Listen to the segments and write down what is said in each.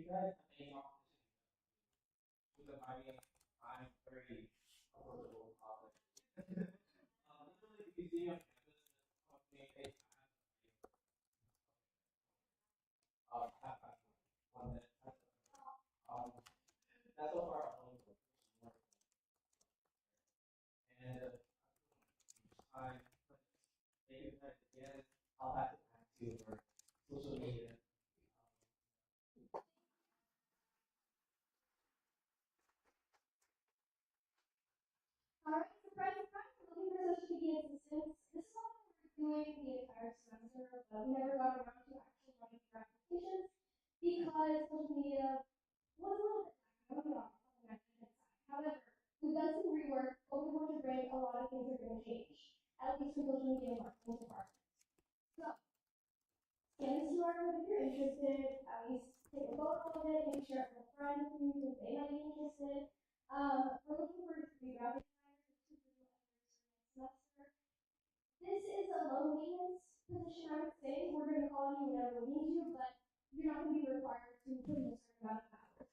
Alright, surprise, surprise, looking for social media assistance. This is something we're doing the entire semester, but we never got around to actually running through applications because social media was a little bit lacking on the management side. However, we've done some rework, but we want to bring a lot of things are going to change, at least for social media marketing department. So, scan this QR code if you're interested, at least take a photo of it, maybe share it with a friend who they might be interested. We're looking for 3 graphic designers to do semester. This is a low maintenance position, I would say. We're going to call you whenever we need you, but you're not going to be required to put in a certain amount of hours.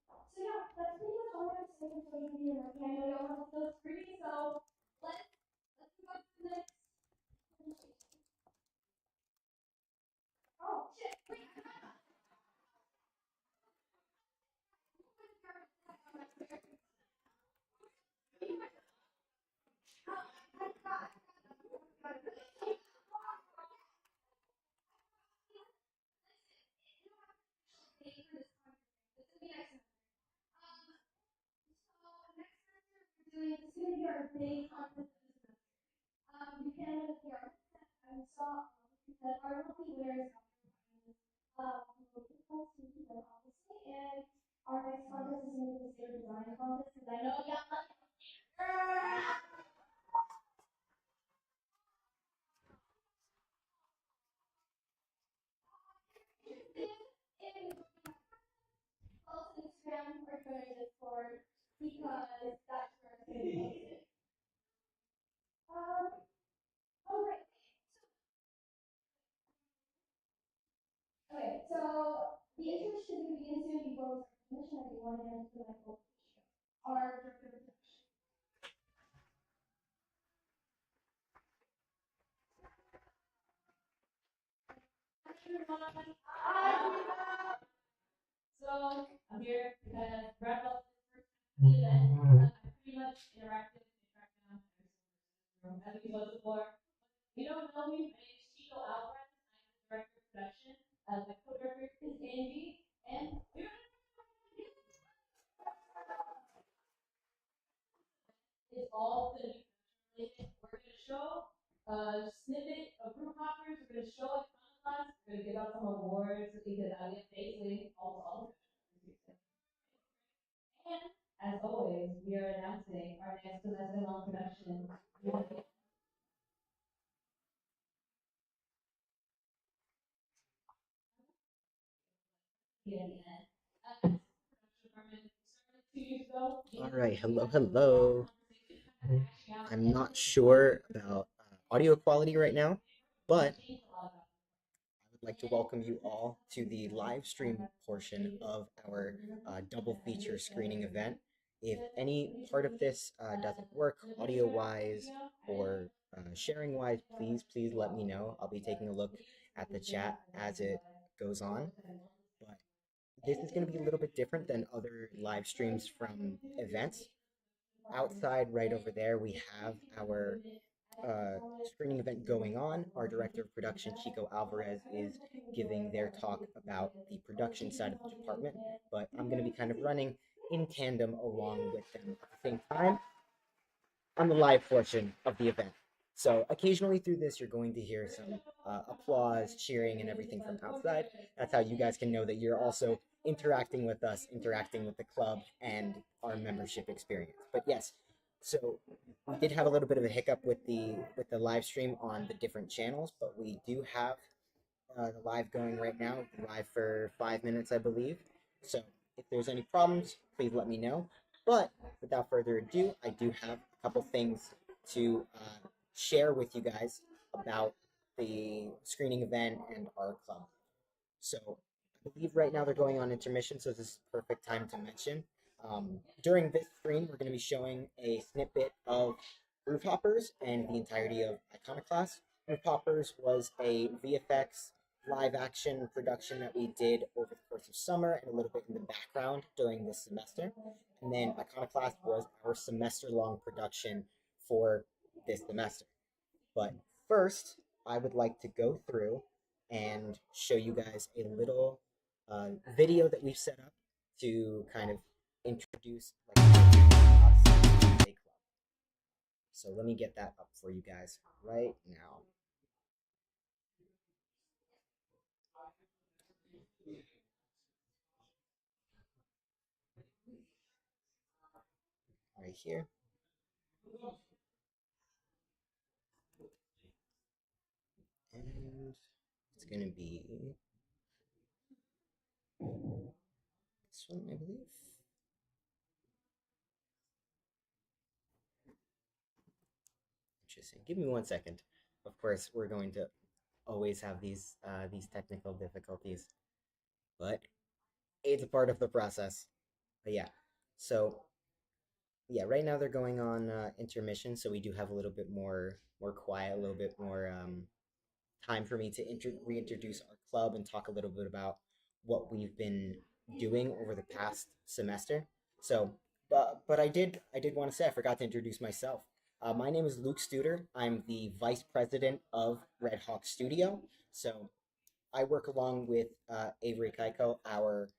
So yeah, that's pretty much all I have to say for social media marketing. I know y'all want those free, so let's move on to the next presentation. Oh shit! Wait. This is going to be our big conference of the semester. You can hear and saw that our lucky winners obviously, and our next contest is going to be the state design contest, because I know y'all love it. Post Instagram or join Discord because that's where it's going to be posted. All right. Okay, so the internship is going to begin soon before we start the mission. I do want to hand it to my co our director of production. So I'm here to kind of wrap up this first event. I'm pretty much interactive, as we was before. If you don't know me, my name is Chico Alvarez. I'm the director of production. My co-director is Angie, and it's all going to be related. We're going to show a snippet of group hoppers. We're going to show Iconoclast. We're going to give out some awards because I get basically all. And as always, we are announcing our next semester long production. All right, hello. I'm not sure about audio quality right now, but I would like to welcome you all to the live stream portion of our double feature screening event. If any part of this doesn't work audio wise or sharing wise, please let me know. I'll be taking a look at the chat as it goes on. But this is going to be a little bit different than other live streams from events. Outside, right over there, we have our screening event going on. Our director of production, Chico Alvarez, is giving their talk about the production side of the department, but I'm going to be kind of running in tandem along with them at the same time on the live portion of the event. So occasionally through this, you're going to hear some applause, cheering, and everything from outside. That's how you guys can know that you're also interacting with us, interacting with the club and our membership experience. But yes, so we did have a little bit of a hiccup with the live stream on the different channels, but we do have the live going right now, live for 5 minutes, I believe. So if there's any problems, please let me know. But without further ado, I do have a couple things to share with you guys about the screening event and our club. So I believe right now they're going on intermission, so this is the perfect time to mention. During this stream, we're going to be showing a snippet of Roof Hoppers and the entirety of Iconoclast. Roof Hoppers was a VFX live action production that we did over the course of summer and a little bit in the background during this semester. And then Iconoclast was our semester long production for this semester. But first, I would like to go through and show you guys a little video that we've set up to kind of introduce like us as a club. So let me get that up for you guys right now. Right here. And it's going to be this one, I believe. Interesting. Give me 1 second. Of course, we're going to always have these technical difficulties, but it's a part of the process. But yeah, so yeah, right now they're going on intermission, so we do have a little bit more quiet, a little bit more time for me to reintroduce our club and talk a little bit about what we've been doing over the past semester. So, but I did want to say I forgot to introduce myself. My name is Luke Studer. I'm the vice president of Red Hawk Studio. So I work along with Avery Kaiko, our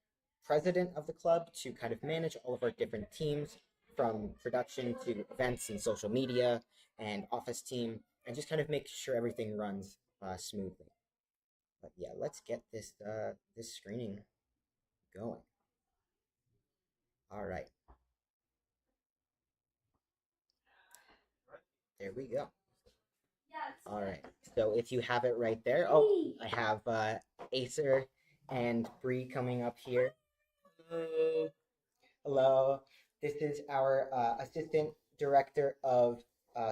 president of the club, to kind of manage all of our different teams from production to events and social media and office team, and just kind of make sure everything runs smoothly. But yeah, let's get this screening going. All right, there we go. All right, so if you have it right there, oh, I have Acer and Bree coming up here. Hello. Hello. This is our assistant director of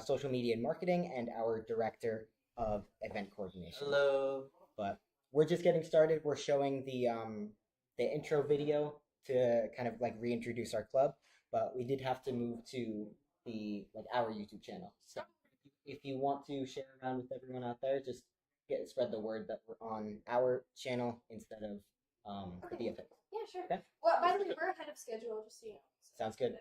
social media and marketing and our director of event coordination. Hello. But we're just getting started. We're showing the intro video to kind of like reintroduce our club, but we did have to move to the like our YouTube channel. So if you want to share around with everyone out there, just spread the word that we're on our channel instead of the VFX. Yeah, sure. Okay. Well, by the way, we're ahead of schedule, just so you know. Sounds good.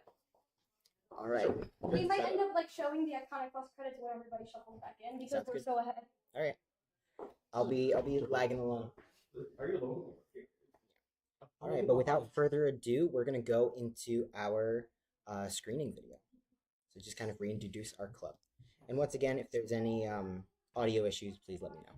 All right. We might end up like showing the Iconoclast credits when everybody shuffles back in because Sounds we're good. so ahead. All right. I'll be lagging along. Are you alone? All right, but without further ado, we're gonna go into our screening video. So just kind of reintroduce our club. And once again, if there's any audio issues, please let me know.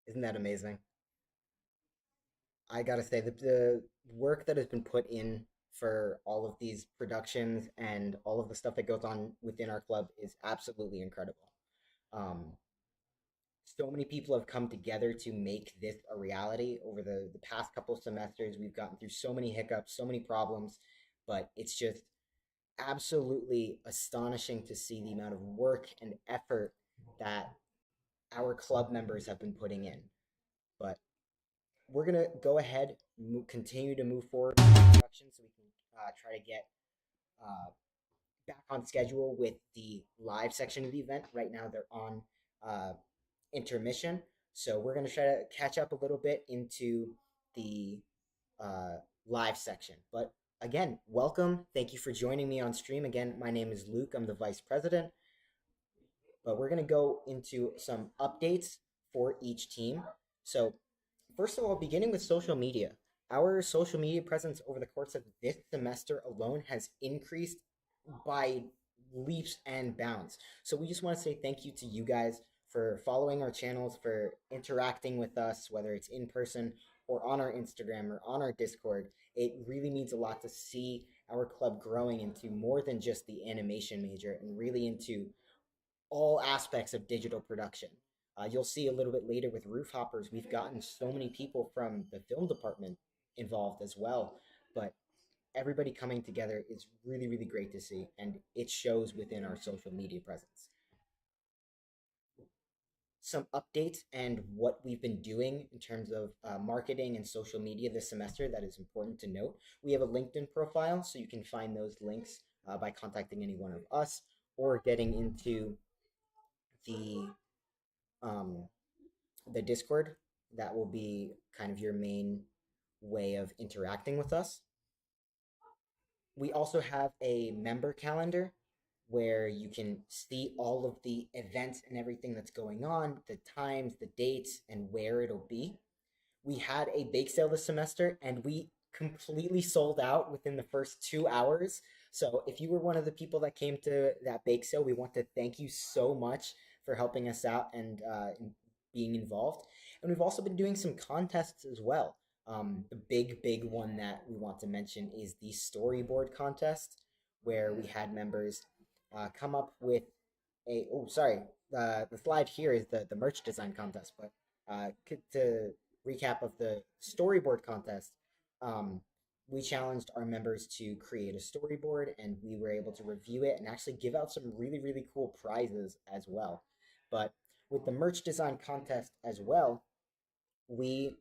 Isn't that amazing? I gotta say the work that has been put in for all of these productions and all of the stuff that goes on within our club is absolutely incredible. Um, so many people have come together to make this a reality over the past couple of semesters. We've gotten through so many hiccups, so many problems, but it's just absolutely astonishing to see the amount of work and effort that our club members have been putting in. But we're gonna go ahead, continue to move forward with production, so we can try to get uh, back on schedule with the live section of the event. Right now, they're on uh, intermission, so we're gonna try to catch up a little bit into the live section. But again, welcome. Thank you for joining me on stream. Again, my name is Luke. I'm the vice president. But we're going to go into some updates for each team. So, first of all, beginning with social media, our social media presence over the course of this semester alone has increased by leaps and bounds. So, we just want to say thank you to you guys for following our channels, for interacting with us, whether it's in person or on our Instagram or on our Discord. It really means a lot to see our club growing into more than just the animation major and really into all aspects of digital production. You'll see a little bit later with Roof Hoppers, we've gotten so many people from the film department involved as well. But everybody coming together is really, really great to see, and it shows within our social media presence. Some updates and what we've been doing in terms of marketing and social media this semester that is important to note. We have a LinkedIn profile, so you can find those links by contacting any one of us or getting into the um, the Discord. That will be kind of your main way of interacting with us. We also have a member calendar where you can see all of the events and everything that's going on, the times, the dates, and where it'll be. We had a bake sale this semester and we completely sold out within the first 2 hours. So if you were one of the people that came to that bake sale, we want to thank you so much for helping us out and being involved. And we've also been doing some contests as well. The big one that we want to mention is the storyboard contest, where we had members come up with a. Oh, sorry. The slide here is the merch design contest, but to recap of the storyboard contest, um, we challenged our members to create a storyboard, and we were able to review it and actually give out some really really cool prizes as well. But with the merch design contest as well, we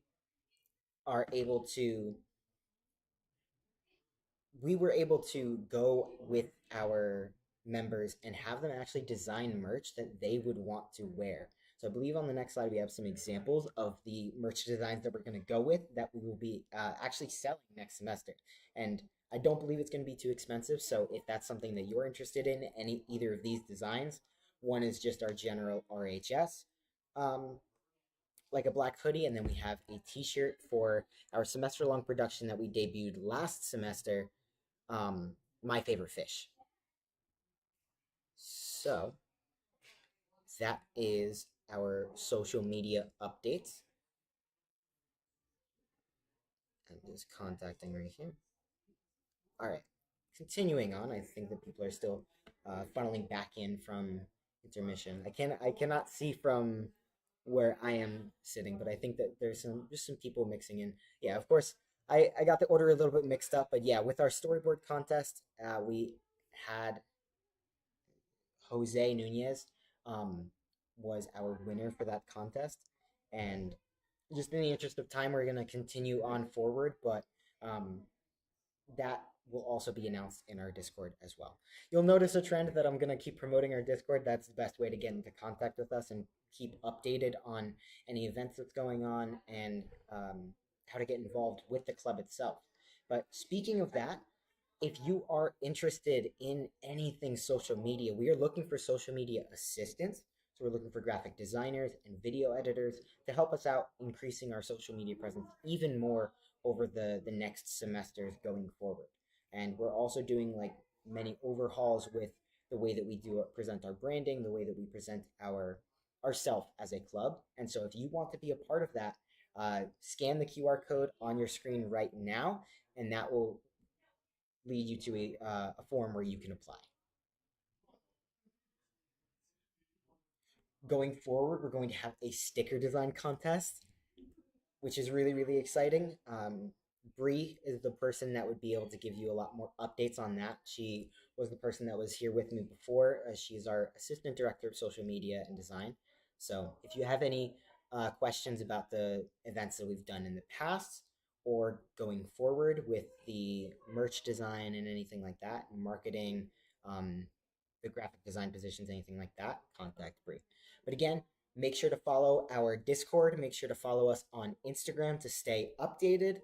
are able to we were able to go with our members and have them actually design merch that they would want to wear. So I believe on the next slide we have some examples of the merch designs that we're going to go with that we will be actually selling next semester. And I don't believe it's going to be too expensive. So if that's something that you're interested in, any either of these designs, one is just our general RHS, um, like a black hoodie, and then we have a T-shirt for our semester-long production that we debuted last semester, my favorite fish. So that is our social media updates. I'm just contacting right here. All right, continuing on. I think that people are still funneling back in from intermission. I cannot see from where I am sitting, but I think that there's some people mixing in. Yeah, of course. I got the order a little bit mixed up, but yeah, with our storyboard contest, we had Jose Nunez um, was our winner for that contest. And just in the interest of time, we're going to continue on forward, but um, that will also be announced in our Discord as well. You'll notice a trend that I'm going to keep promoting our Discord. That's the best way to get into contact with us and keep updated on any events that's going on and how to get involved with the club itself. But speaking of that, if you are interested in anything social media, we are looking for social media assistants. So we're looking for graphic designers and video editors to help us out increasing our social media presence even more over the next semesters going forward. And we're also doing like many overhauls with the way that we do present our branding, the way that we present ourself as a club. And so if you want to be a part of that, scan the QR code on your screen right now, and that will lead you to a form where you can apply. Going forward, we're going to have a sticker design contest, which is really, really exciting. Bree is the person that would be able to give you a lot more updates on that. She was the person that was here with me before. She's our assistant director of social media and design. So if you have any questions about the events that we've done in the past or going forward with the merch design and anything like that, marketing, um, the graphic design positions, anything like that, contact Bree. But again, make sure to follow our Discord. Make sure to follow us on Instagram to stay updated.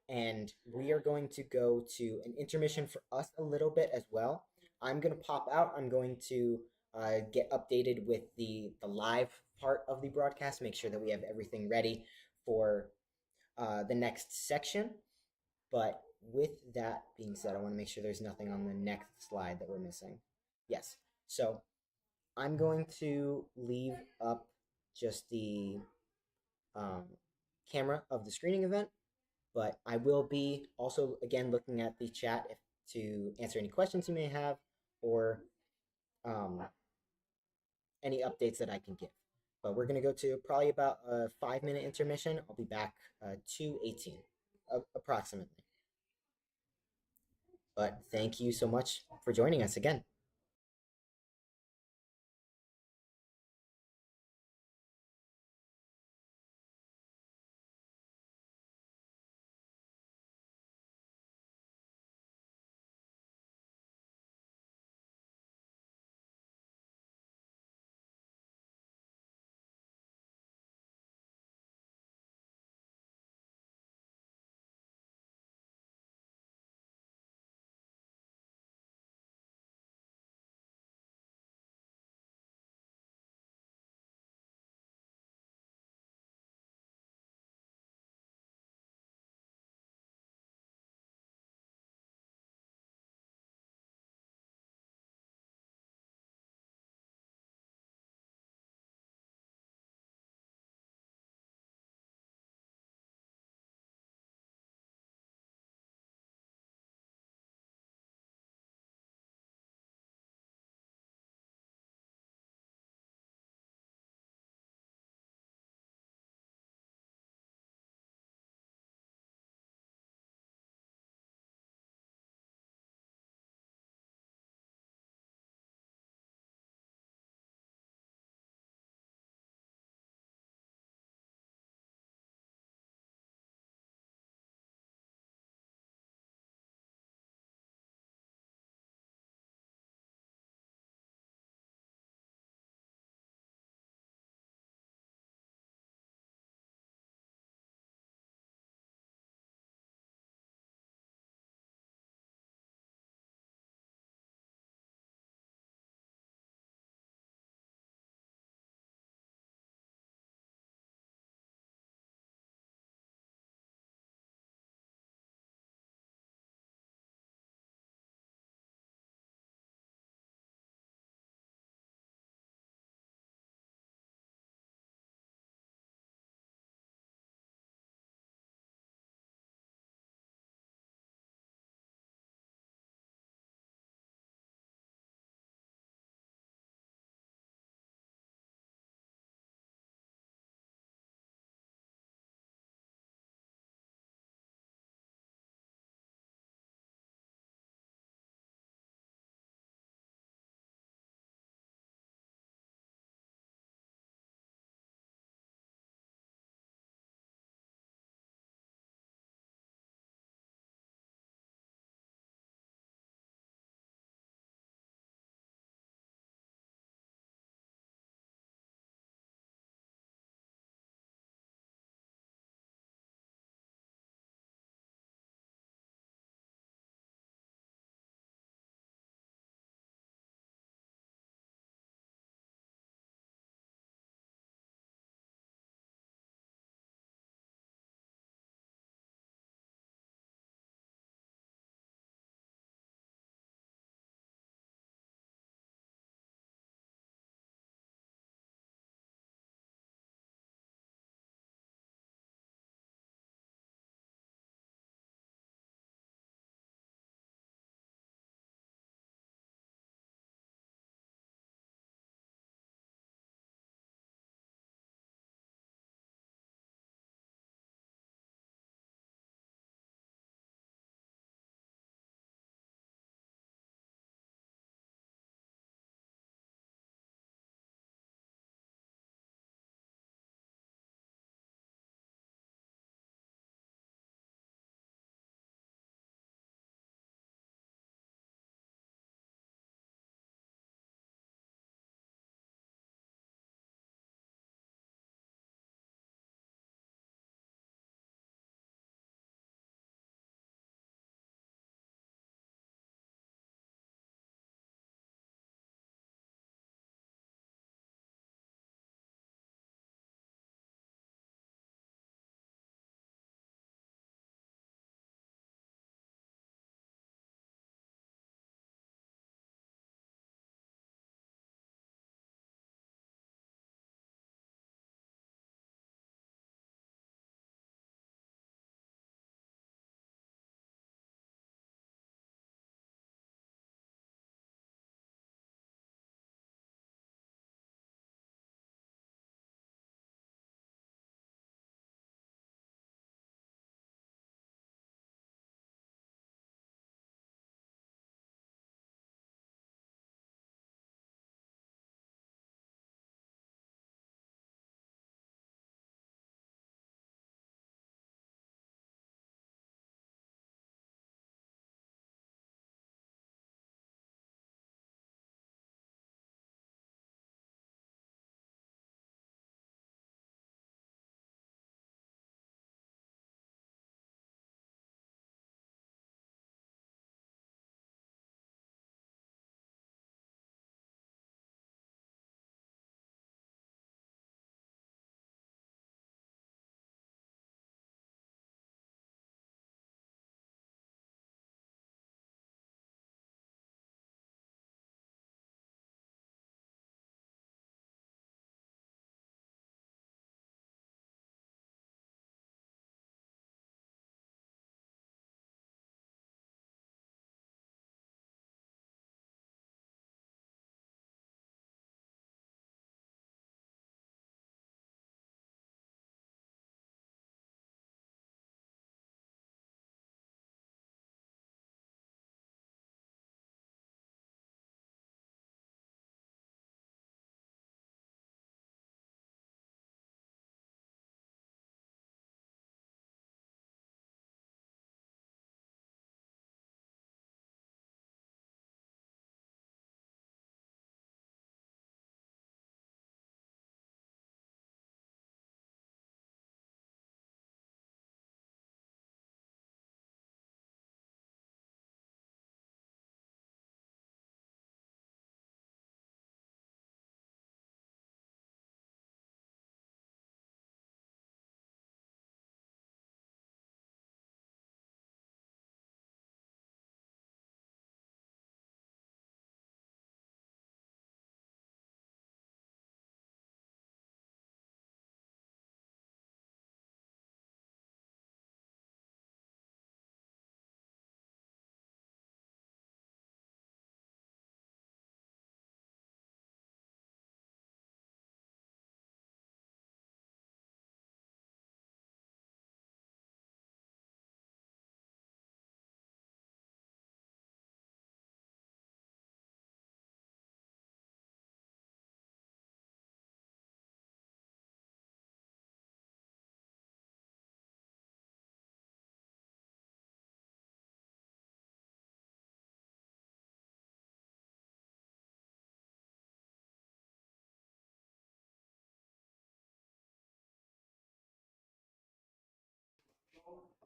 and we are going to go to an intermission for us a little bit as well. I'm going to pop out. I'm going to get updated with the live part of the broadcast, make sure that we have everything ready for the next section. But with that being said, I want to make sure there's nothing on the next slide that we're missing. Yes. So I'm going to leave up just the um, camera of the screening event, but I will be also again looking at the chat to answer any questions you may have or um, any updates that I can give. But we're going to go to probably about a 5 minute intermission. I'll be back 2:18 approximately. But thank you so much for joining us again.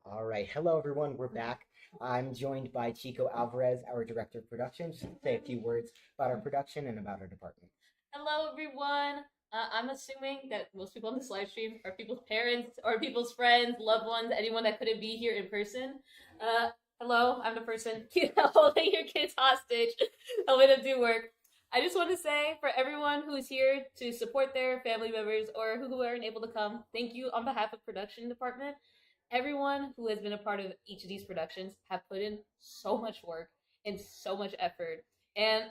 All right. Hello, everyone. We're back. I'm joined by Chico Alvarez, our director of production. Just to say a few words about our production and about our department. Hello, everyone. I'm assuming that most people on this live stream are people's parents or people's friends, loved ones, anyone that couldn't be here in person. Uh, Hello, I'm the person holding your kids hostage, helping them do work. I just want to say for everyone who is here to support their family members or who weren't able to come, thank you on behalf of production department. Everyone who has been a part of each of these productions have put in so much work and so much effort. And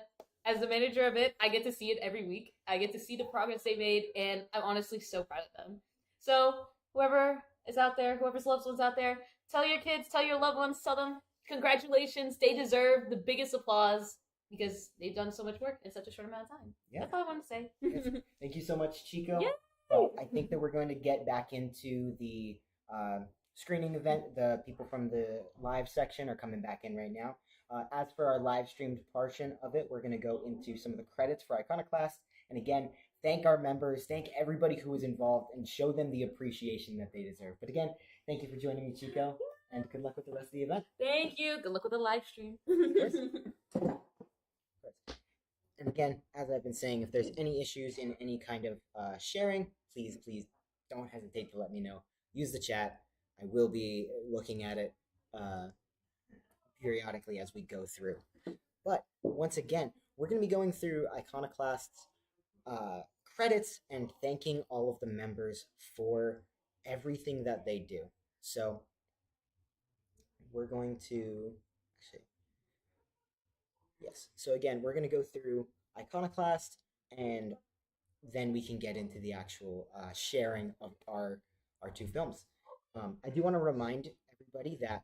as the manager of it, I get to see it every week. I get to see the progress they made, and I'm honestly so proud of them. So, whoever is out there, whoever's loved ones out there, tell your kids, tell your loved ones, tell them congratulations. They deserve the biggest applause because they've done so much work in such a short amount of time. Yeah. That's all I want to say. Yes. Thank you so much, Chico. Yay! Well, I think that we're going to get back into the screening event. The people from the live section are coming back in right now. As for our live streamed portion of it, we're going to go into some of the credits for Iconoclast. And again, thank our members, thank everybody who was involved, and show them the appreciation that they deserve. But again, thank you for joining me, Chico, and good luck with the rest of the event. Thank you. Good luck with the live stream. And again, as I've been saying, if there's any issues in any kind of sharing, please don't hesitate to let me know. Use the chat. I will be looking at it periodically as we go through. But once again, we're going to be going through Iconoclast's credits and thanking all of the members for everything that they do. So we're going to actually, yes. So again, we're going to go through Iconoclast, and then we can get into the actual sharing of our two films. I do want to remind everybody that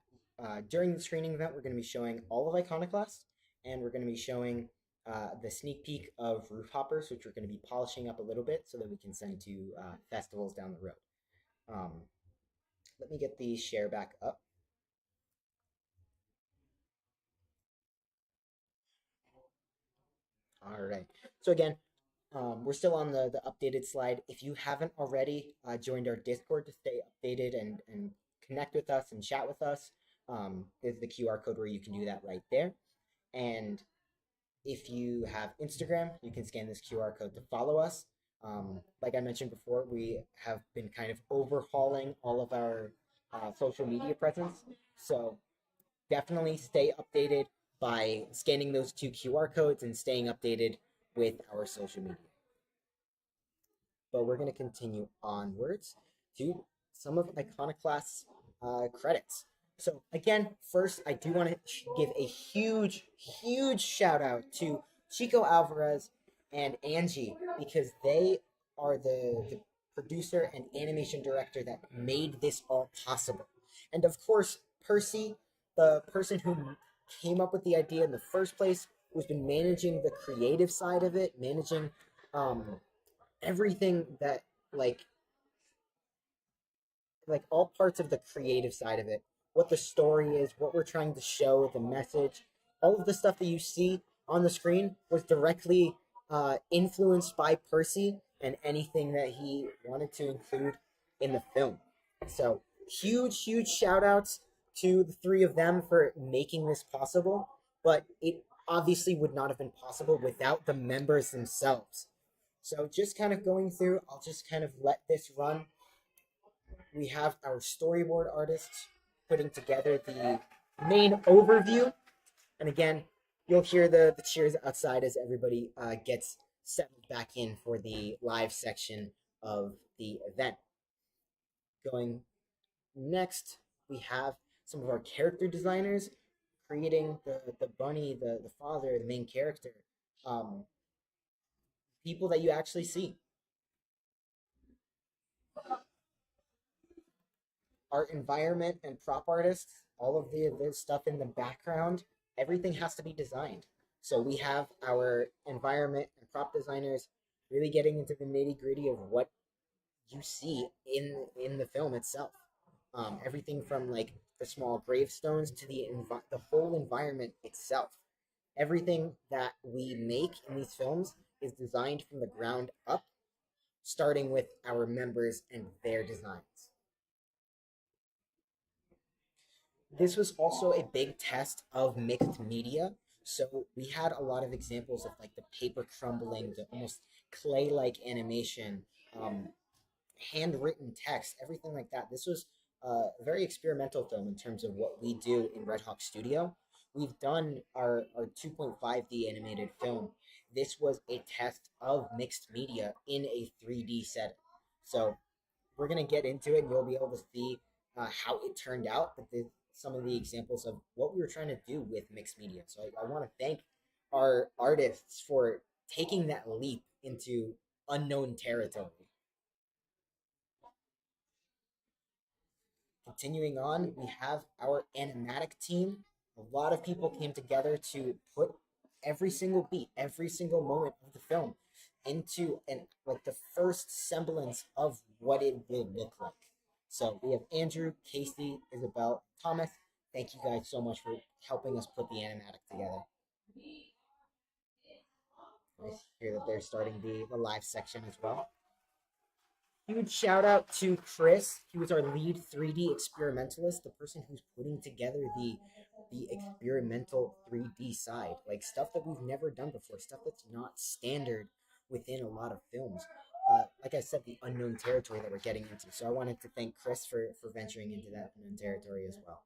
during the screening event, we're going to be showing all of Iconoclast, and we're going to be showing the sneak peek of Roof Hoppers, which we're going to be polishing up a little bit so that we can send to festivals down the road. Let me get the share back up. All right. So again, we're still on the updated slide. If you haven't already joined our Discord to stay updated and connect with us and chat with us, there's the QR code where you can do that right there. And if you have Instagram, you can scan this QR code to follow us. Like I mentioned before, we have been kind of overhauling all of our social media presence. So definitely stay updated by scanning those two QR codes and staying updated with our social media. But we're going to continue onwards to some of Iconoclast's credits. So again, first, I do want to give a huge shout out to Chico Alvarez and Angie, because they are the producer and animation director that made this all possible. And of course, Percy, the person who came up with the idea in the first place, who's been managing the creative side of it, managing everything that like all parts of the creative side of it, what the story is, what we're trying to show, the message, all of the stuff that you see on the screen was directly influenced by Percy and anything that he wanted to include in the film. So huge shout outs to the three of them for making this possible, but it obviously would not have been possible without the members themselves. So just kind of going through, I'll just kind of let this run. We have our storyboard artists putting together the main overview. And again, you'll hear the cheers outside as everybody gets settled back in for the live section of the event. Going next, we have some of our character designers creating the bunny, the father, the main character, people that you actually see. Art environment and prop artists, all of the stuff in the background, everything has to be designed. So we have our environment and prop designers really getting into the nitty gritty of what you see in the film itself. Everything from like the small gravestones to the whole environment itself. Everything that we make in these films is designed from the ground up, starting with our members and their designs. This was also a big test of mixed media. So we had a lot of examples of like the paper crumbling, the almost clay-like animation, um, handwritten text, everything like that. This was a very experimental film in terms of what we do in Red Hawk Studio. We've done our 2.5D animated film. This was a test of mixed media in a 3D setting. So we're gonna get into it, and you'll be able to see how it turned out. But some of the examples of what we were trying to do with mixed media. So I want to thank our artists for taking that leap into unknown territory. Continuing on, we have our animatic team. A lot of people came together to put every single beat, every single moment of the film into an like the first semblance of what it will look like. So we have Andrew, Casey, Isabel, Thomas. Thank you guys so much for helping us put the animatic together. I hear that they're starting the live section as well. Huge shout out to Chris. He was our lead 3D experimentalist, the person who's putting together the experimental 3D side, like stuff that we've never done before, stuff that's not standard within a lot of films. Like I said, the unknown territory that we're getting into. So I wanted to thank Chris for venturing into that unknown territory as well.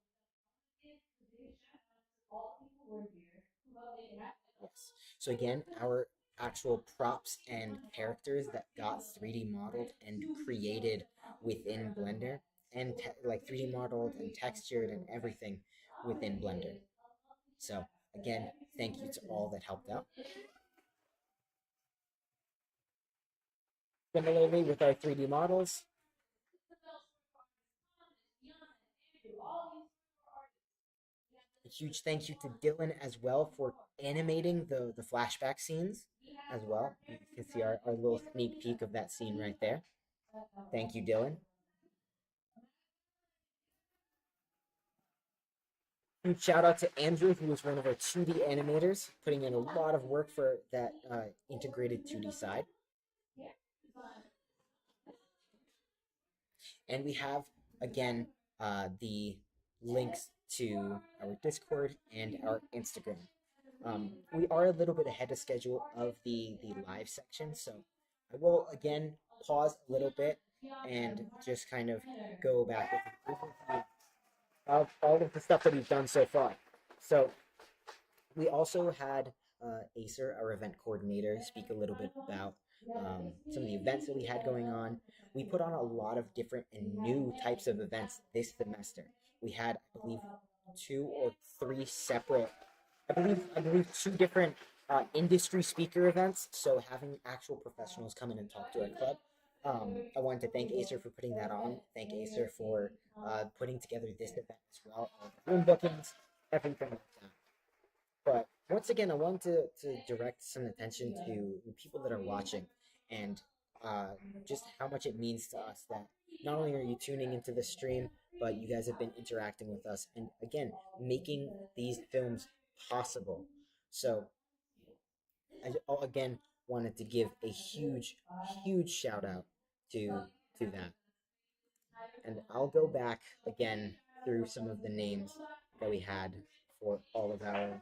Yes. So again, our actual props and characters that got 3D modeled and created within Blender and like 3D modeled and textured and everything within Blender. So again, thank you to all that helped out. Similarly with our 3D models, a huge thank you to Dylan as well for animating the flashback scenes as well. You can see our little sneak peek of that scene right there. Thank you, Dylan. Huge shout out to Andrew, who was one of our 2D animators, putting in a lot of work for that integrated 2D side. And we have, again, the links to our Discord and our Instagram. We are a little bit ahead of schedule of the live section, so I will again pause a little bit and just kind of go back with of all of the stuff that we've done so far. So we also had Acer, our event coordinator, speak a little bit about some of the events that we had going on. We put on a lot of different and new types of events this semester. We had, I believe, two or three separate, I believe two different industry speaker events. So having actual professionals come in and talk to our club. I wanted to thank Acer for putting that on. Thank Acer for putting together this event as well. Room bookings, everything like that. But once again, I want to direct some attention to the people that are watching and just how much it means to us that not only are you tuning into the stream, but you guys have been interacting with us and again, making these films possible. So again wanted to give a huge shout out to that. And I'll go back again through some of the names that we had for all of our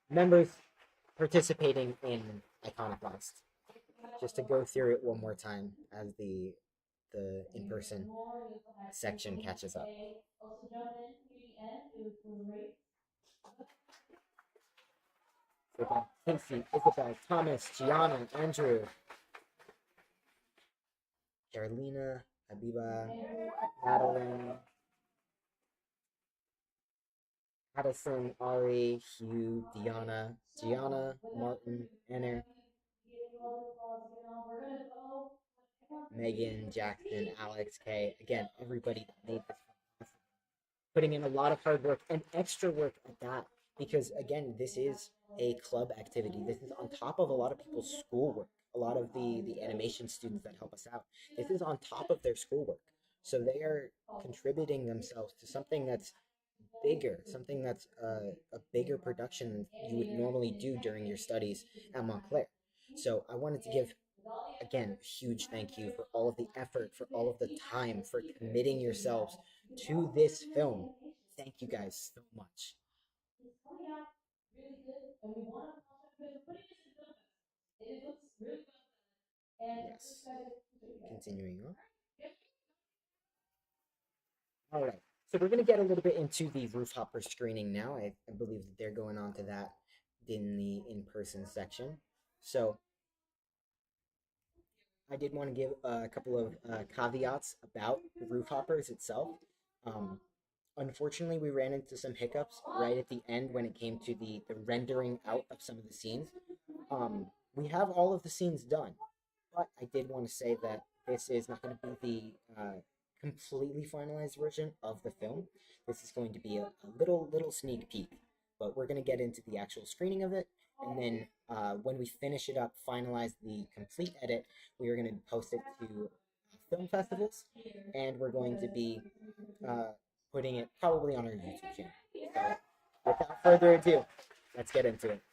members participating in Iconoclast. Just to go through it one more time as the in person section catches up. So Casey, Isabel, Thomas, Gianna, Andrew, Carolina, Habiba, Madeline, Addison, Ari, Hugh, Diana, Gianna, Martin, Enner, Megan, Jackson, Alex, Kay. Again, everybody that made this possible. Putting in a lot of hard work and extra work at that because, again, this is a club activity. This is on top of a lot of people's schoolwork. A lot of the animation students that help us out. This is on top of their schoolwork. So they are contributing themselves to something that's bigger, something that's a bigger production than you would normally do during your studies at Montclair. So I wanted to give, again, huge thank you for all of the effort, for all of the time, for committing yourselves to this film. thank you guys so much. Yes. Continuing on. All right. So we're going to get a little bit into the roof hopper screening now. I believe that they're going on to that in the in-person section. So I did want to give a couple of caveats about the roof hoppers itself. Um, Unfortunately, we ran into some hiccups right at the end when it came to the rendering out of some of the scenes. We have all of the scenes done, but I did want to say that this is not going to be the completely finalized version of the film. This is going to be a little sneak peek, but we're going to get into the actual screening of it, and then when we finish it up, finalize the complete edit, we are going to post it to film festivals, and we're going to be putting it probably on our YouTube channel. So, without further ado, let's get into it.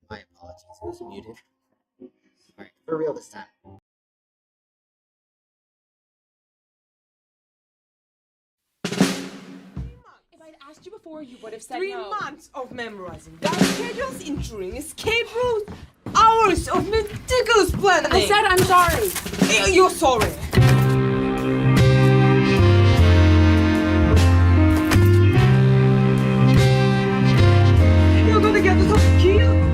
My apologies, it was muted. All right, for real this time. If I'd asked you before, you would have said 3 no. months of memorizing, dark schedules, ensuring escape routes, hours of meticulous planning. I said I'm sorry. You're sorry. You're gonna get yourself killed.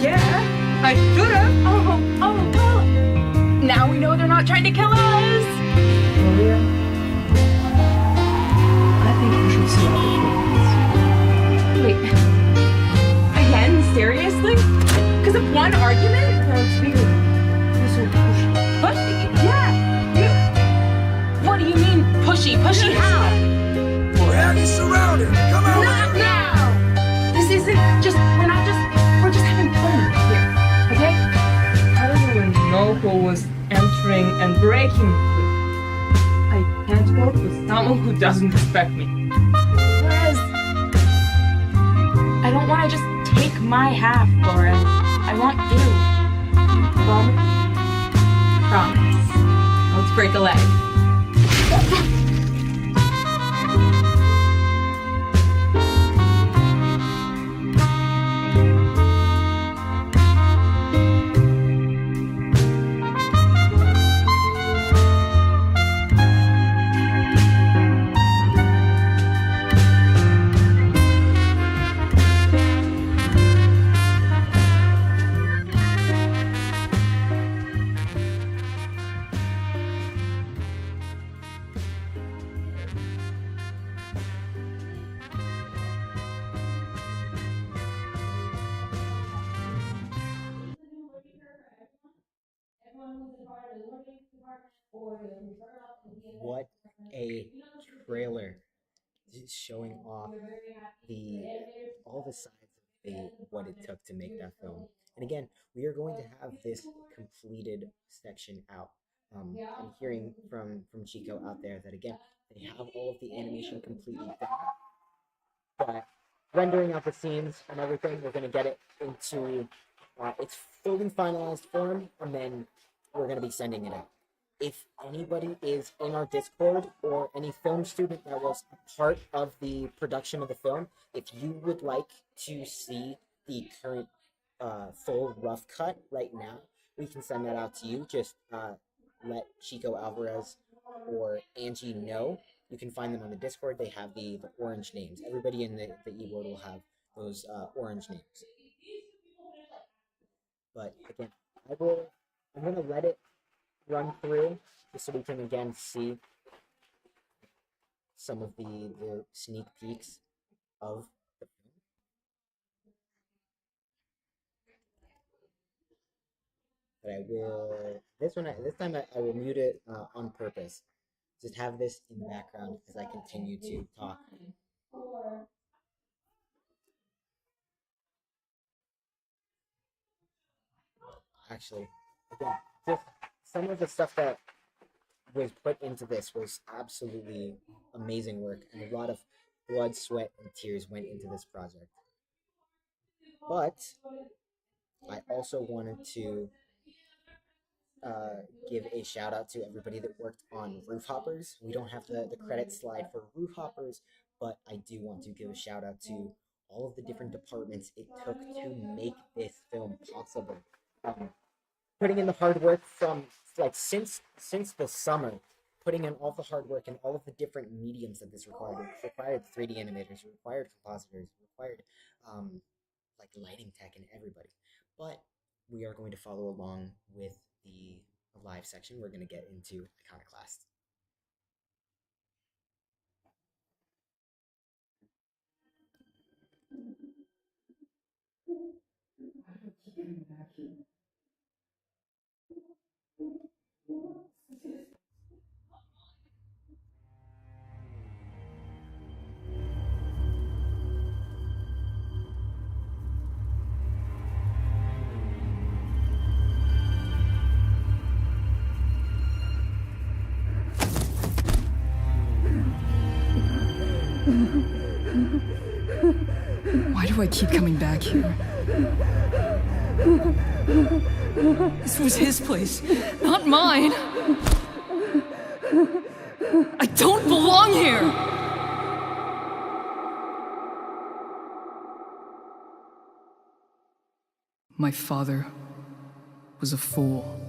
Yeah, I should have. Oh, well. Now we know they're not trying to kill us. Maria, I think you should see other Wait. Again? Seriously? Because of one argument? No, it's weird. You're so pushy. Pushy? Yeah. What do you mean pushy? Pushy how? We have you surrounded. Come out. Not now. This isn't just. We're just having fun here. Okay? I don't even know who was entering and breaking. I can't work with someone who doesn't respect me. Liz. I don't want to just take my half, Lauren. I want you. Promise. Let's break a leg. What a trailer! Just showing off all the sides of what it took to make that film. And again, we are going to have this completed section out. I'm hearing from Chico out there that again they have all of the animation completely done, but rendering out the scenes and everything, we're going to get it into its fully finalized form, and then we're going to be sending it out. If anybody is in our Discord or any film student that was a part of the production of the film, if you would like to see the current full rough cut right now, we can send that out to you. Just let Chico Alvarez or Angie know. You can find them on the Discord. They have the orange names. Everybody in the e-board will have those orange names. But again, I'm gonna let it run through just so we can again see some of the sneak peeks of the film. But I will this time I will mute it on purpose. Just have this in the background as I continue to talk. Actually, again, just some of the stuff that was put into this was absolutely amazing work, and a lot of blood, sweat, and tears went into this project. But I also wanted to give a shout out to everybody that worked on Roof Hoppers. We don't have the credit slide for Roof Hoppers, but I do want to give a shout out to all of the different departments it took to make this film possible. Putting in the hard work from like since the summer, putting in all the hard work and all of the different mediums that this required. It required 3D animators, it required compositors, it required like lighting tech and everybody. But we are going to follow along with the live section. We're going to get into Iconoclast. Why do I keep coming back here? This was his place, not mine. I don't belong here! My father was a fool.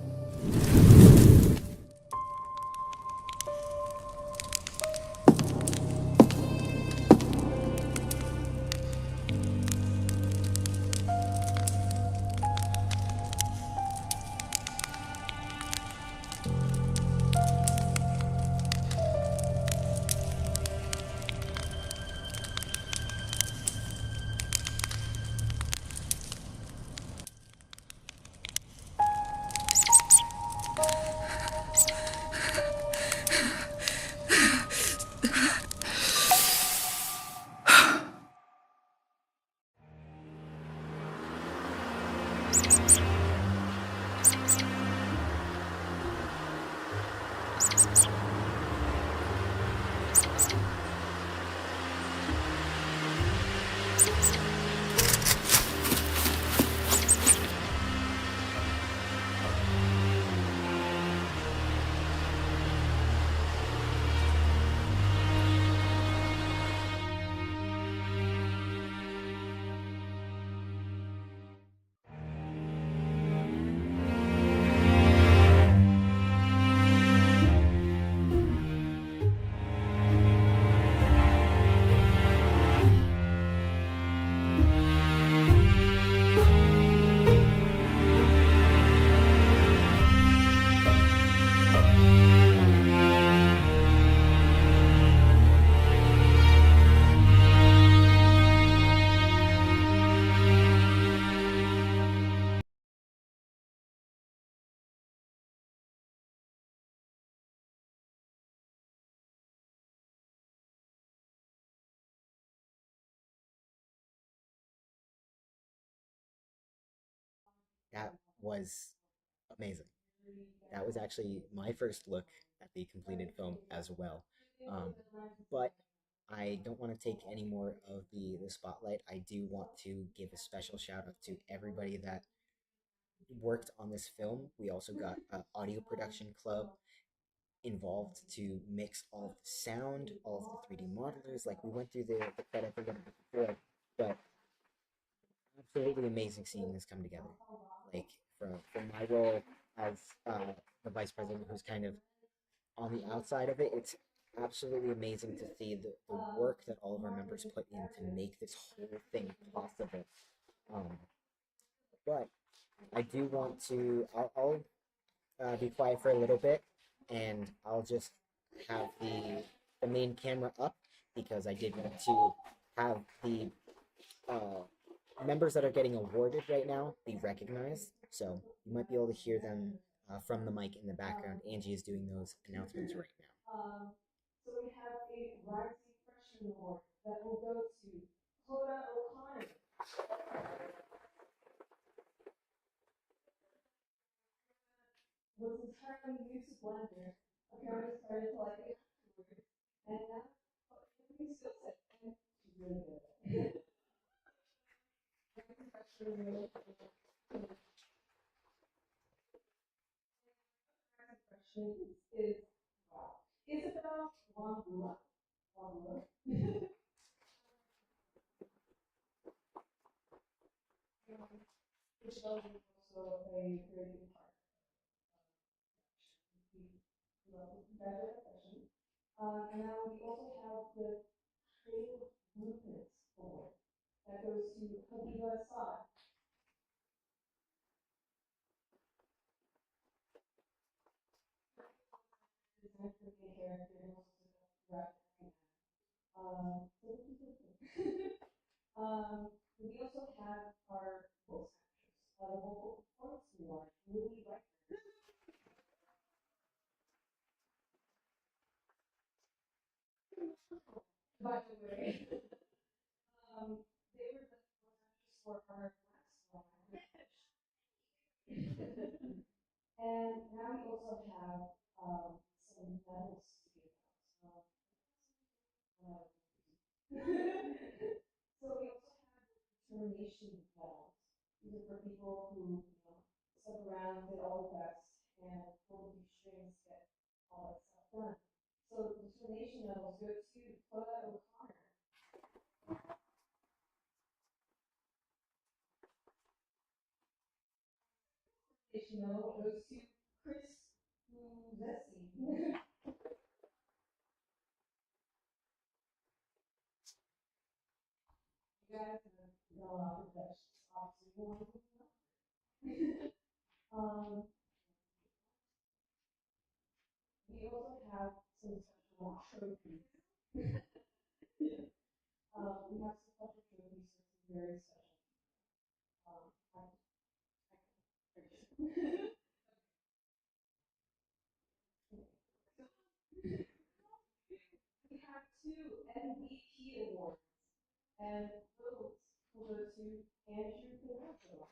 That was amazing. That was actually my first look at the completed film as well. But I don't want to take any more of the spotlight. I do want to give a special shout out to everybody that worked on this film. We also got an audio production club involved to mix all of the sound, all of the 3D modelers. Like we went through the credits a little bit before, but absolutely amazing seeing this come together. Like for my role as the vice president, who's kind of on the outside of it, it's absolutely amazing to see the work that all of our members put in to make this whole thing possible. Um, but I do want to. I'll be quiet for a little bit, and I'll just have the main camera up because I did want to have the members that are getting awarded right now be recognized. So you might be able to hear them from the mic in the background. Angie is doing those announcements right now. So we have a rising freshman award that will go to Coda O'Connor. Was entirely new to Blender. Apparently started to like it afterward. And now everything skill set. And she's really good at it. Rising freshman award. Rising freshman is wow. Isabel Wambua. Wambua. Which is also a very big part. Congratulations. And now we also have the Creative Movements Award that goes to Habiba Saad. Design for the character and also graphic. So this is good. We also have our voice actors, the vocal performance award, Louis Records. By the way, they were the voice actors for our last one. And now we also have some medals to give out. So we also have determination medals. These are for people who, stuck around, did all the best, and pulled these strings, get all that stuff done. So the determination medals go to Coda O'Connor. Determination medal goes to Chris Messi. You guys have done a lot of questions. Obviously, you want to know. We also have some special trophies. We have some special trophies for some very special. We have two MVP awards, and those will go to Andrew Pinocchio.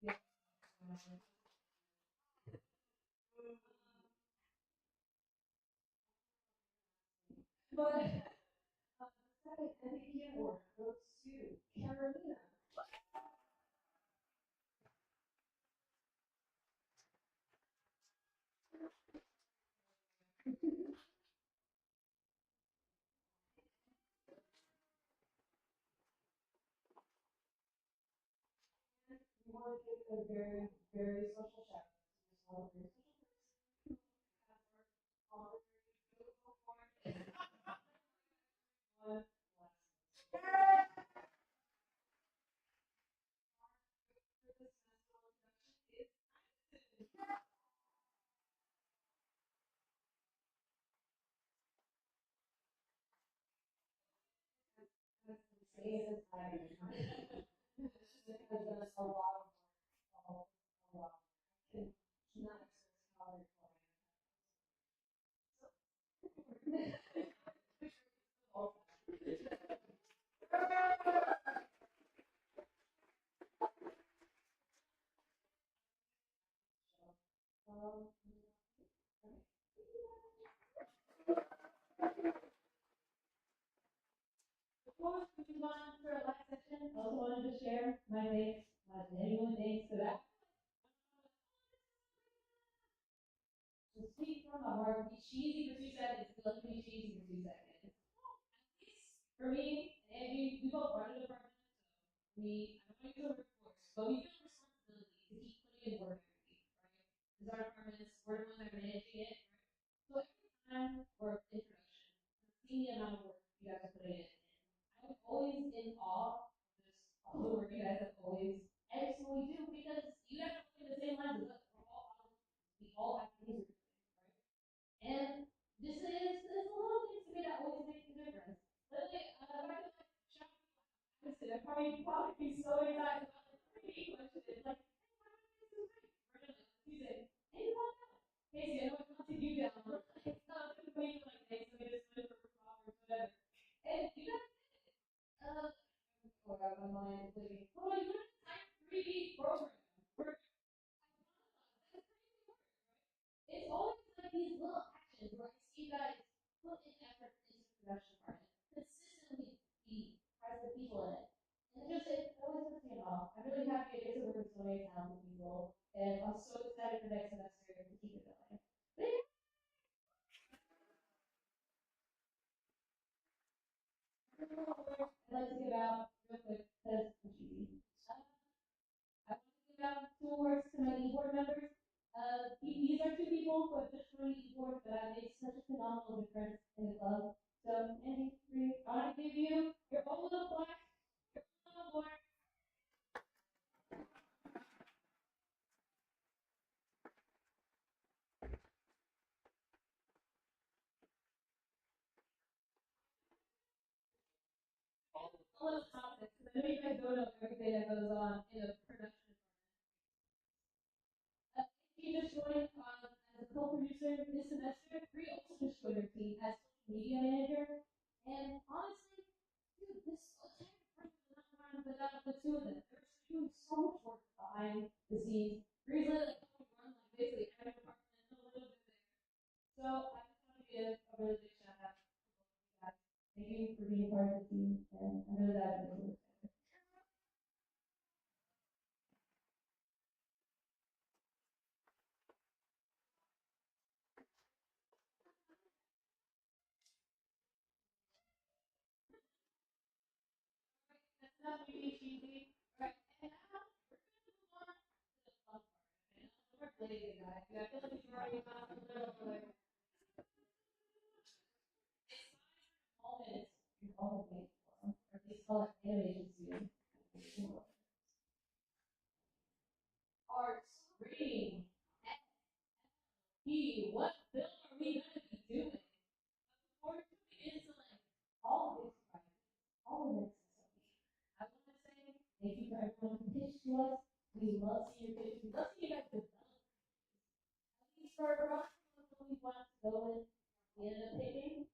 Yeah. But the second MVP award goes to Carolina. We want to give a very, very special shout out to this one very special person. One last. Same as I am. Has done a lot of work, a lot. I cannot express how grateful I am. Before we move on to our last section, I also wanted to share my thanks, my genuine thanks to that from the heart. Be cheesy for 2 seconds. Let me be cheesy for 2 seconds. For me, Angie, we both run an apartment. We, I don't want to use the word force, but we feel responsibility to keep putting in work every week, right? Because our apartments, we're the ones that are managing it, right? So every time we're in production, we're seeing the amount of work you guys are putting in. I'm always in awe of just all the work you guys have always every single we do because you guys are looking the same lens as us. We all have things, right? And this is a little things to me that always makes a difference. Literally, if I could like shout I'd probably be so excited about the 3D question. It's like, anyone else? Casey, I know I hunted you down. It's not a way to like, hey, so we just went for Roberts, whatever. And you guys oh god, my mind is leaving. Oh, you learned an entire 3D program. It's always like these little actions where I see you guys put in effort into the production part, consistently be present people in it. And it always puts me in awe. I'm really happy I get to work with so many talented people, and I'm so excited for next semester to keep it going. But yeah. I'd like to give out real quick because I'm cheesy. I want to give out 2 awards to my e-board members. These are 2 people who have just joined e-board that have made such a phenomenal difference in the club. So, Andy, I want to give you your own little plaque, your own little award. All those topics, because I know you guys don't know everything that goes on in a production. He just joined as a co-producer this semester. Bree also just joined our team as social media manager. And honestly, dude, this entire person is not trying to put out the 2 of them. They're doing so much work behind the scenes. Bree's like run like basically every department and a little bit there. So I just want to give a really big shout out to both of you guys. Thank you for being part of the team, and I'm really glad you're doing it. That's really cheesy. Right. And now we're going to move on to the fun part. Okay? We're lazy guys. I feel like you've already got a little like moments you've all been waiting for, or at least call it animation student. Arts, reading, what film are we going to be doing? Before we get into like all of this, all of this stuff, I want to say thank you for everyone who pitched to us. We love seeing your pitches. We love seeing you guys develop. At least for us, what we want to go with, we ended up picking.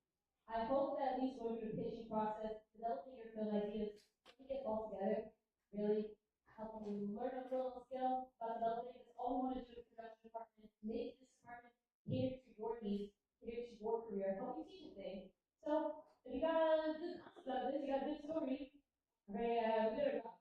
I hope that at least going through the pitching process, developing your film ideas, putting it all together, really helping you learn a little skill about developing this. All we want to do with the production department, make this department cater to your needs, cater to your career, help you teach things. So if you got a good concept out of this, you got a good story, very good or not.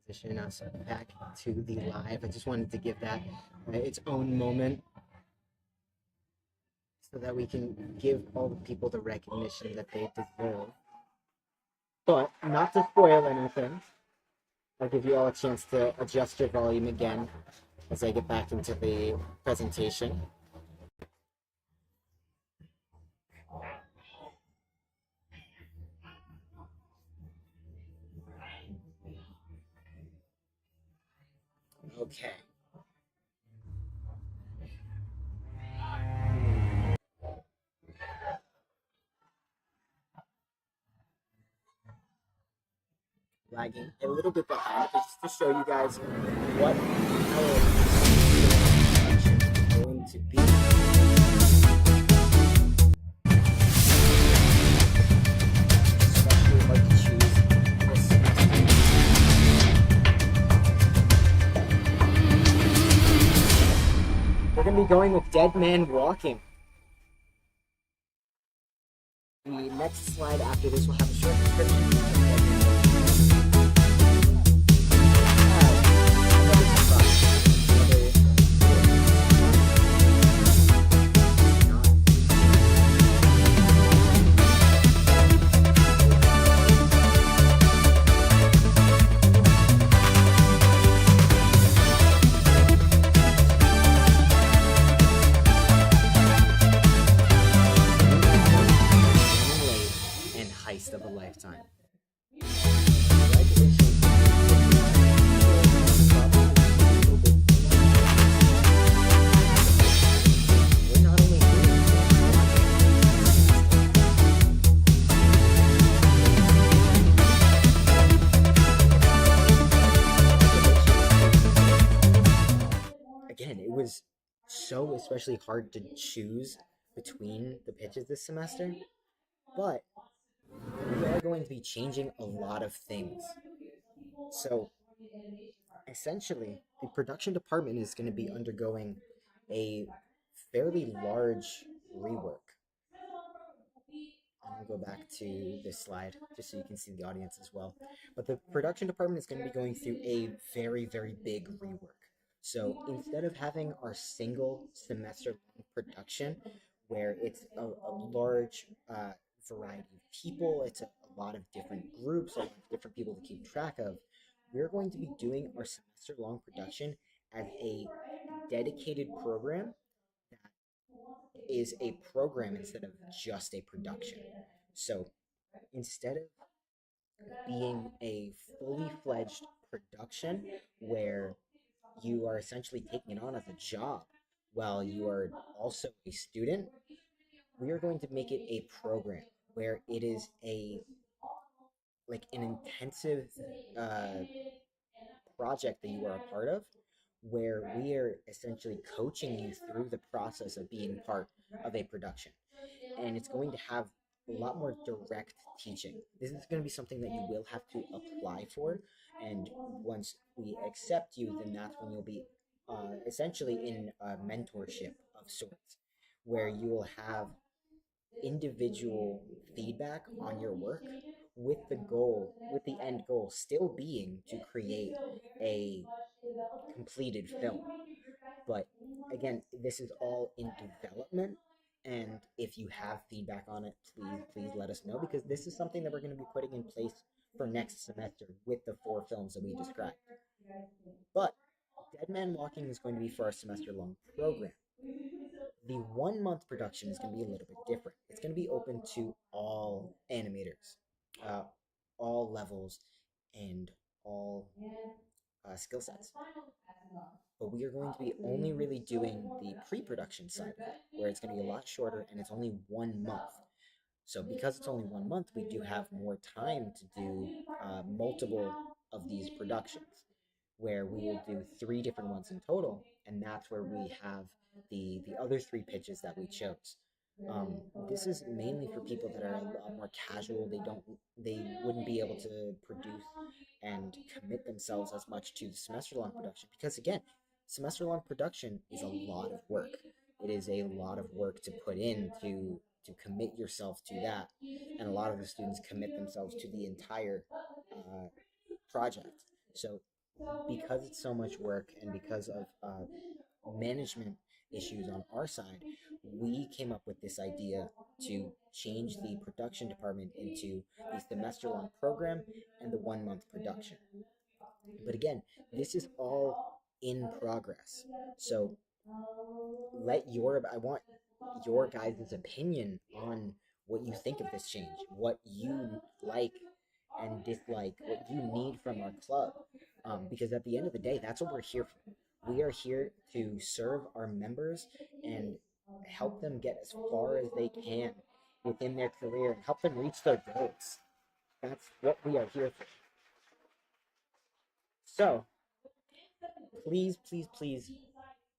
Transition us back to the live. I just wanted to give that its own moment so that we can give all the people the recognition that they deserve. But not to spoil anything, I'll give you all a chance to adjust your volume again as I get back into the presentation. Okay. Lagging a little bit behind, but just to show you guys what our is going to be. Especially hard to choose this semester. going with Dead Man Walking. The next slide after this will have a short description. And heist of a lifetime. We're not only doing again, it was so especially hard to choose between the pitches this semester, but we are going to be changing a lot of things. So essentially, the production department is going to be undergoing a fairly large rework. I'm going to go back to this slide just so you can see the audience as well. But the production department is going to be going through a very, very big rework. So instead of having our single semester production, where it's a large variety of people, it's a lot of different groups, a lot of different people to keep track of, we're going to be doing our semester long production as a dedicated program that is a program instead of just a production. So instead of being a fully fledged production where you are essentially taking it on as a job while you are also a student, we are going to make it a program where it is a like an intensive project that you are a part of, where we are essentially coaching you through the process of being part of a production. And it's going to have a lot more direct teaching. This is going to be something that you will have to apply for. And once we accept you, then that's when you'll be essentially in a mentorship of sorts, where you will have individual feedback on your work with the goal, with the end goal still being to create a completed film. But again, this is all in development. And if you have feedback on it, please let us know, because this is something that we're going to be putting in place for next semester with the 4 films that we described. But Dead Man Walking is going to be for our semester long program. The 1 month production is going to be a little bit different. It's going to be open to all animators, all levels, and all skill sets. But we are going to be only really doing the pre-production side of it, where it's going to be a lot shorter and it's only 1 month. So because it's only 1 month, we do have more time to do multiple of these productions, where we will do 3 different ones in total, and that's where we have the other 3 pitches that we chose. This is mainly for people that are a lot more casual. They wouldn't be able to produce and commit themselves as much to the semester long production, because again, semester long production is a lot of work. It is a lot of work to put in to commit yourself to that, and a lot of the students commit themselves to the entire project. So because it's so much work and because of management issues on our side, we came up with this idea to change the production department into the semester long program and the 1 month production. But again, this is all in progress. So I want your guys' opinion on what you think of this change, what you like and dislike, what you need from our club. Because at the end of the day, that's what we're here for. We are here to serve our members and help them get as far as they can within their career and help them reach their goals. That's what we are here for. So, please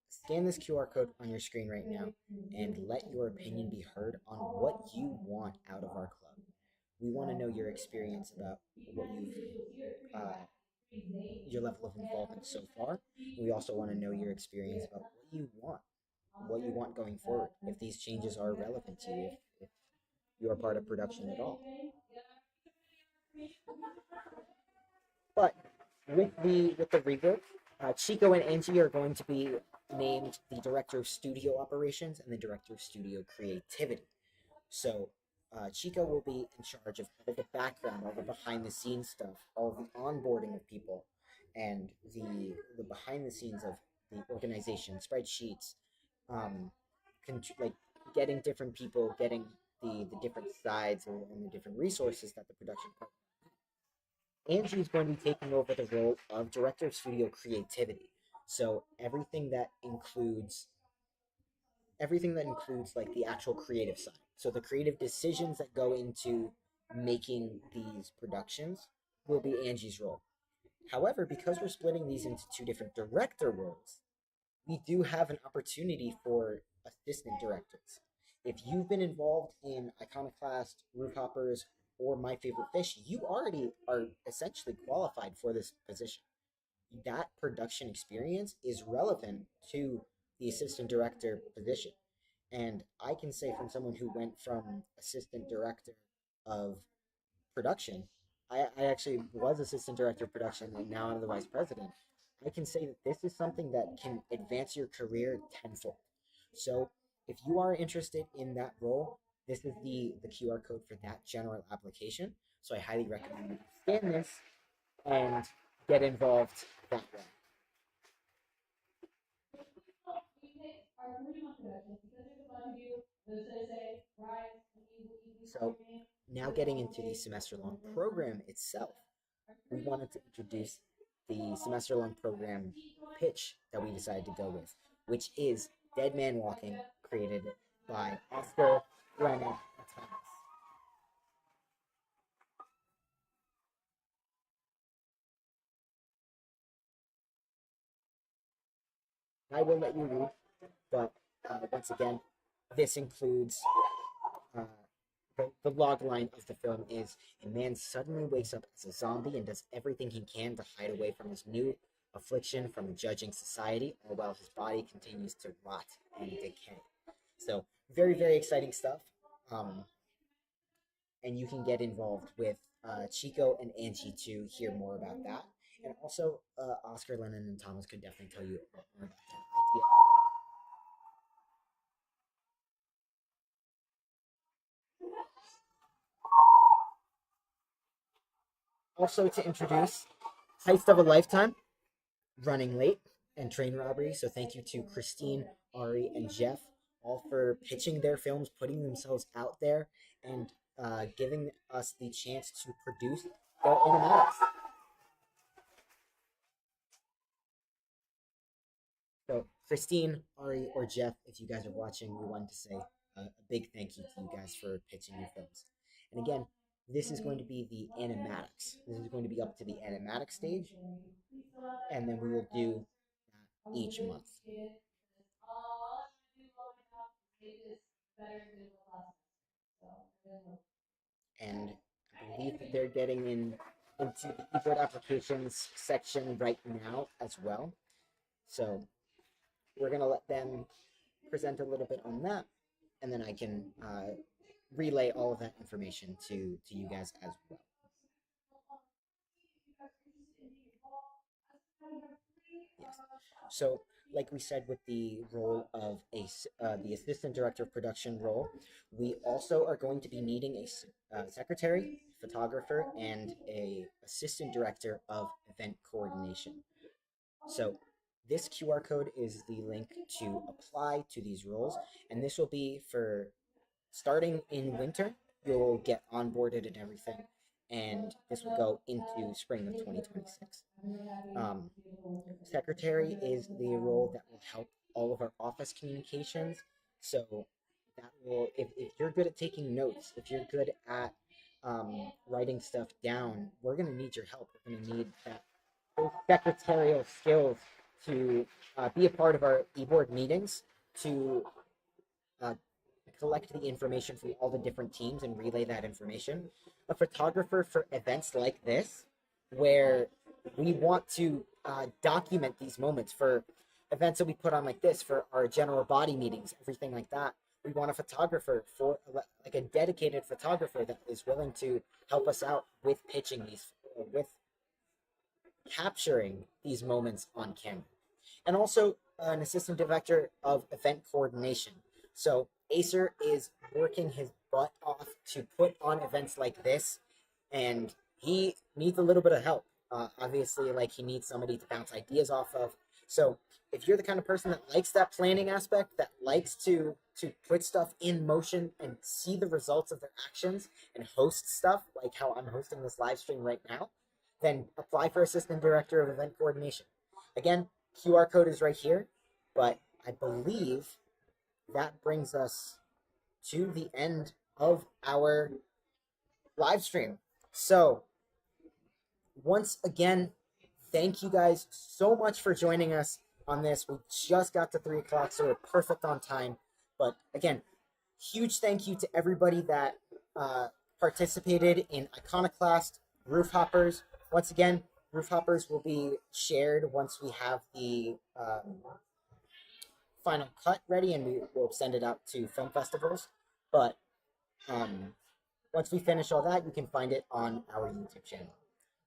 scan this QR code on your screen right now and let your opinion be heard on what you want out of our club. We want to know your experience about what your level of involvement so far. We also want to know your experience about what you want. what you want going forward, if these changes are relevant to you, if you are part of production at all. But with the rework, Chico and Angie are going to be named the director of studio operations and the director of studio creativity. So Chico will be in charge of all the background, all the behind the scenes stuff, all the onboarding of people, and the behind the scenes of the organization, spreadsheets, like getting different people, getting the different sides and the different resources that the production department. Angie is going to be taking over the role of director of studio creativity. So everything that includes like the actual creative side. So the creative decisions that go into making these productions will be Angie's role. However, because we're splitting these into two different director roles, we do have an opportunity for assistant directors. If you've been involved in Iconoclast, Roof Hoppers, or My Favorite Fish, you already are essentially qualified for this position. That production experience is relevant to the assistant director position. And I can say, from someone who went from assistant director of production, I actually was assistant director of production and now I'm the vice president. I can say that this is something that can advance your career tenfold. So if you are interested in that role, this is the QR code for that general application. So I highly recommend you scan this and get involved that way. So now getting into the semester-long program itself, we wanted to introduce the semester-long program pitch that we decided to go with, which is Dead Man Walking, created by Oscar, Lennon, and Thomas. I will let you read, but once again, this includes the log line of the film is: a man suddenly wakes up as a zombie and does everything he can to hide away from his new affliction from a judging society, all while his body continues to rot and decay. So very, very exciting stuff. And you can get involved with Chico and Angie to hear more about that. And also, Oscar, Lennon, and Thomas could definitely tell you more about that idea. Also, to introduce Heist of a Lifetime, Running Late, and Train Robbery. So thank you to Christine, Ari, and Jeff, all for pitching their films, putting themselves out there, and giving us the chance to produce their animatics. So Christine, Ari, or Jeff, if you guys are watching, we wanted to say a big thank you to you guys for pitching your films. And again, this is going to be the animatics. This is going to be up to the animatic stage, and then we will do that each month. And I believe that they're getting into the keyboard applications section right now as well. So we're gonna let them present a little bit on that, and then I can relay all of that information to you guys as well. Yes. So, like we said, with the role of the assistant director of production role, we also are going to be needing a secretary, photographer, and a assistant director of event coordination. So this QR code is the link to apply to these roles, and this will be for starting in winter. You'll get onboarded and everything, and this will go into spring of 2026. Secretary is the role that will help all of our office communications. So that will, if you're good at taking notes, if you're good at writing stuff down, we're going to need your help. We're going to need those secretarial skills to be a part of our e-board meetings, to collect the information from all the different teams and relay that information. A photographer for events like this, where we want to document these moments for events that we put on like this for our general body meetings, everything like that. We want a photographer for like a dedicated photographer that is willing to help us out with pitching these, with capturing these moments on camera. And also an assistant director of event coordination. So Acer is working his butt off to put on events like this, and he needs a little bit of help. Obviously, like he needs somebody to bounce ideas off of. So if you're the kind of person that likes that planning aspect, that likes to put stuff in motion and see the results of their actions and host stuff like how I'm hosting this live stream right now, then apply for assistant director of event coordination. Again, QR code is right here, but I believe that brings us to the end of our live stream. So once again, thank you guys so much for joining us on this. We just got to 3 o'clock, so we're perfect on time. But again, huge thank you to everybody that participated in Iconoclast, Roof Hoppers. Once again, Roof Hoppers will be shared once we have the final cut ready, and we will send it out to film festivals. But once we finish all that, you can find it on our YouTube channel.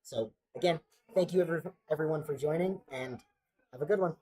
So again, thank you everyone for joining, and have a good one.